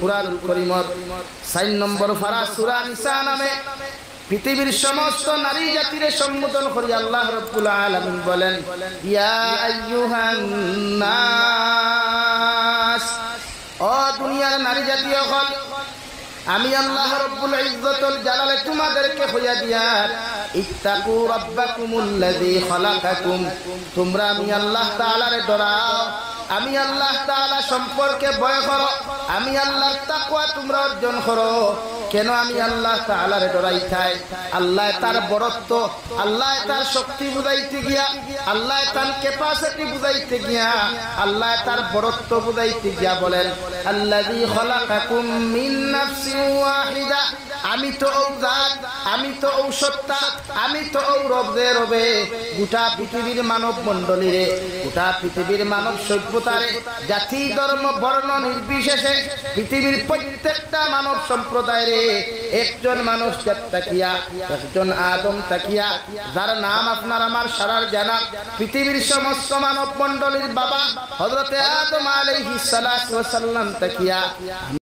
কুরআনুল কারীমর 4 নম্বর পারা সূরা নিসা নামে পৃথিবীর সমস্ত নারী জাতির সম্বোধন করে আল্লাহ রাব্বুল আলামিন বলেন, ইয়া আইয়ুহান নাস, ও দুনিয়ার নারী জাতি হল, আমি আল্লাহ রাব্বুল ইজ্জতুল জালালে তোমাদেরকে হইয়া দিয়া ইত্তাকু রাব্বাকুমুল্লাযী খালাকাকুম, তোমরা আমি আল্লাহ তাআলারে ডরাও, আমি আল্লাহ তাআলা সম্পর্কে ভয় করো, আমি আল্লাহর তাকওয়া তোমরা অর্জন করো। কেন আমি আল্লাহ তাআলারে ডরাইতাই? আল্লাহ তার বড়ত্ব, আল্লাহ তার শক্তি বুঝাইতে গিয়া, আল্লাহ তার ক্যাপাসিটি বুঝাইতে গিয়া, আল্লাহ তার বড়ত্ব বুঝাইতে গিয়া বলেন, আল্লাযী খালাকাকুম মিন নাফসিন ওয়াহিদা, আমি তো ও জাত, আমি তো ও সত্তা, আমি তো ও রবে রবে গোটা পৃথিবীর মানব মণ্ডলীরে, গোটা পৃথিবীর মানব সভ্যতারে, জাতি ধর্ম বর্ণ নির্বিশেষে পৃথিবীর প্রত্যেকটা মানব সম্প্রদায়ের একজন মানুষ তাকিয়া, একজন আদম তাকিয়া, যার নাম আপনার আমার সারার জানা, পৃথিবীর সমস্ত মানব মণ্ডলীর বাবা হযরতে আদম আলাইহিস সালাতু ওয়াস সালাম তাকিয়া